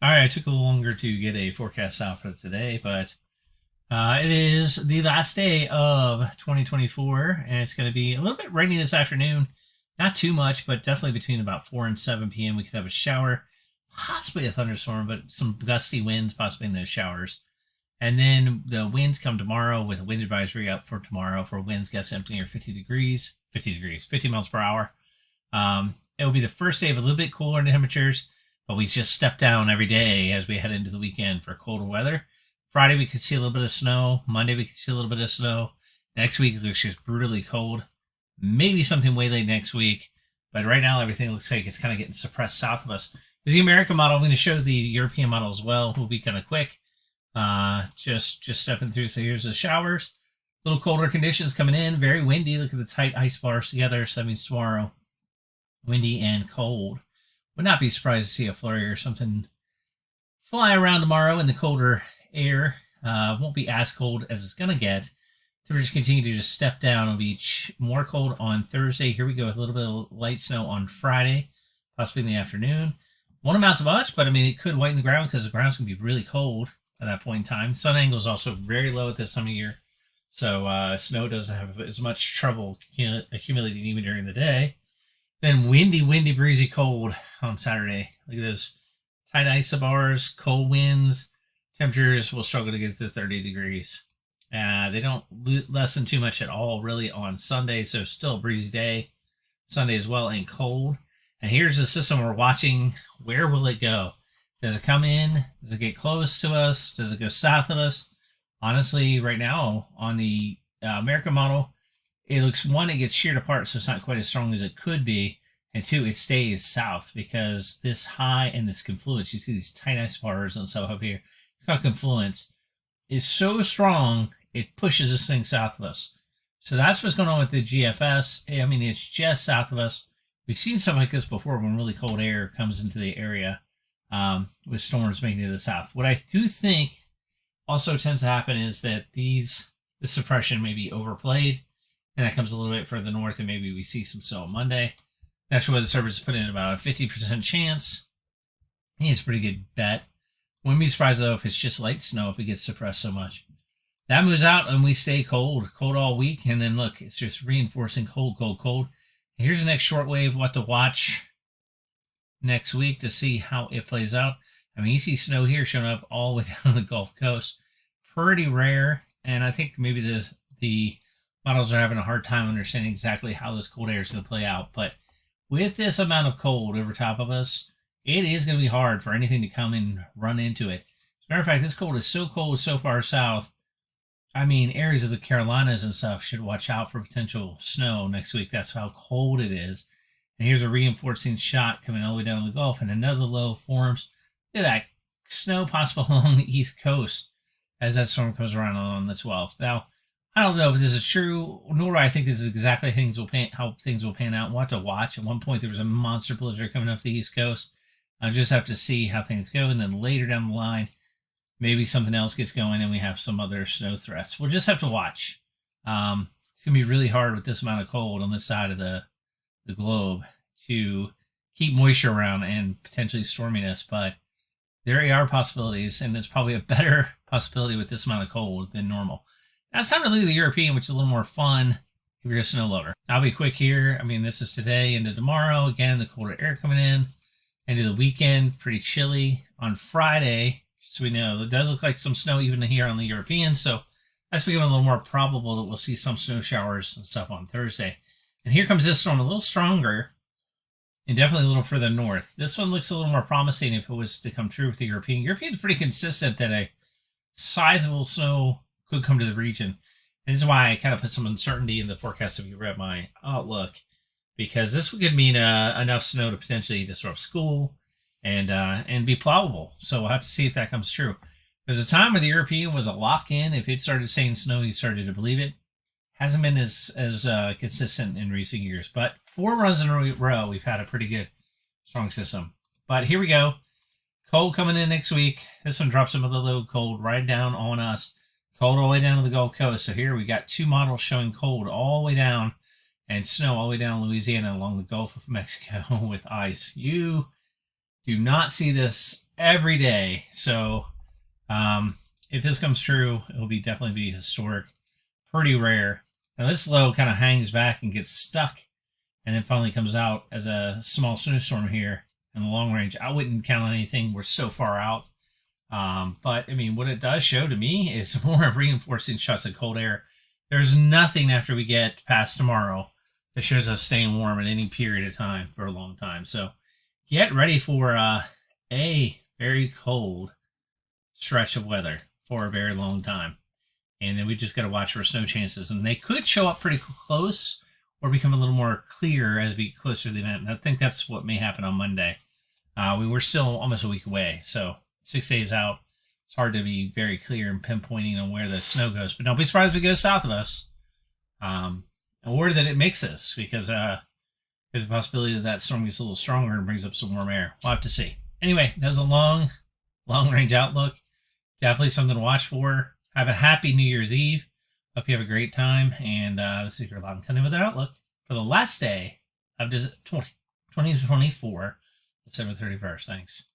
All right, it took a little longer to get a forecast out for today, but it is the last day of 2024, and it's going to be a little bit rainy this afternoon. Not too much, but definitely between about 4 and 7 p.m. We could have a shower, possibly a thunderstorm, but some gusty winds possibly in those showers. And then the winds come tomorrow with a wind advisory up for tomorrow for winds gusts empty near 50 miles per hour. It will be the first day of a little bit cooler temperatures, but we just step down every day as we head into the weekend for colder weather. Friday, we could see a little bit of snow. Monday, we could see a little bit of snow. Next week, it looks just brutally cold. Maybe something way late next week. But right now, everything looks like it's kind of getting suppressed south of us. There's the American model. I'm going to show the European model as well. We'll be kind of quick. Just stepping through. So here's the showers. A little colder conditions coming in. Very windy. Look at the tight ice bars together. So that means tomorrow, windy and cold. Would not be surprised to see a flurry or something fly around tomorrow in the colder air. Won't be as cold as it's going to get. So we're just continue to just step down. It'll be more cold on Thursday. Here we go with a little bit of light snow on Friday, possibly in the afternoon. Won't amount to much, but I mean, it could whiten the ground because the ground's going to be really cold at that point in time. Sun angle is also very low at this time of year. So snow doesn't have as much trouble accumulating even during the day. Then windy, breezy, cold on Saturday. Look at those tight isobars, cold winds. Temperatures will struggle to get to 30 degrees. They don't lessen too much at all, really, on Sunday. So still a breezy day. Sunday as well, and cold. And here's the system we're watching. Where will it go? Does it come in? Does it get close to us? Does it go south of us? Honestly, right now, on the American model, it looks, one, it gets sheared apart, so it's not quite as strong as it could be. And two, it stays south because this high and this confluence, you see these tight ice bars and stuff up here. It's called confluence. It's so strong, it pushes this thing south of us. So that's what's going on with the GFS. I mean, it's just south of us. We've seen something like this before when really cold air comes into the area with storms making it to the south. What I do think also tends to happen is that this suppression may be overplayed, and that comes a little bit further north, and maybe we see some snow on Monday. National Weather Service is putting in about a 50% chance. I think it's a pretty good bet. Wouldn't be surprised, though, if it's just light snow if it gets suppressed so much. That moves out, and we stay cold all week, and then look, it's just reinforcing cold. And here's the next short wave, what to watch next week to see how it plays out. I mean, you see snow here showing up all the way down the Gulf Coast. Pretty rare, and I think maybe the models are having a hard time understanding exactly how this cold air is going to play out. But with this amount of cold over top of us, it is going to be hard for anything to come and run into it. As a matter of fact, this cold is so cold so far south. I mean, areas of the Carolinas and stuff should watch out for potential snow next week. That's how cold it is. And here's a reinforcing shot coming all the way down the Gulf, and another low forms. Look at that snow possible along the East Coast as that storm comes around on the 12th. Now, I don't know if this is true, nor do I think this is exactly how things will pan out. We'll have to watch. At one point, there was a monster blizzard coming up the East Coast. I'll just have to see how things go, and then later down the line, maybe something else gets going and we have some other snow threats. We'll just have to watch. It's going to be really hard with this amount of cold on this side of the globe to keep moisture around and potentially storminess, but there are possibilities, and it's probably a better possibility with this amount of cold than normal. Now it's time to look at the European, which is a little more fun if you're a snow lover. I'll be quick here. I mean, this is today into tomorrow. Again, the colder air coming in. Into the weekend, pretty chilly. On Friday, so we know, it does look like some snow even here on the European, so that's becoming a little more probable that we'll see some snow showers and stuff on Thursday. And here comes this storm, a little stronger, and definitely a little further north. This one looks a little more promising if it was to come true with the European. European is pretty consistent that a sizable snow could come to the region. And this is why I kind of put some uncertainty in the forecast if you read my outlook, because this could mean enough snow to potentially disrupt school and be plowable. So we'll have to see if that comes true. There's a time where the European was a lock-in. If it started saying snow, you started to believe it. Hasn't been as consistent in recent years. But 4 runs in a row, we've had a pretty good, strong system. But here we go. Cold coming in next week. This one drops some of the low cold right down on us. Cold all the way down to the Gulf Coast. So here we got 2 models showing cold all the way down and snow all the way down Louisiana along the Gulf of Mexico with ice. You do not see this every day. So if this comes true, it'll be definitely be historic. Pretty rare. Now this low kind of hangs back and gets stuck, and then finally comes out as a small snowstorm here in the long range. I wouldn't count on anything. We're so far out. But I mean, what it does show to me is more of reinforcing shots of cold air. There's nothing after we get past tomorrow that shows us staying warm at any period of time for a long time. So get ready for a very cold stretch of weather for a very long time. And then we just got to watch for snow chances. And they could show up pretty close or become a little more clear as we get closer to the event. And I think that's what may happen on Monday. We were still almost a week away. So 6 days out, it's hard to be very clear and pinpointing on where the snow goes. But don't be surprised if it goes south of us. Or that it makes us, because there's a possibility that storm gets a little stronger and brings up some warm air. We'll have to see. Anyway, that's a long range outlook. Definitely something to watch for. Have a happy New Year's Eve. Hope you have a great time. And this is your Loudoun County Weather Outlook for the last day of 2024, December 31st. Thanks.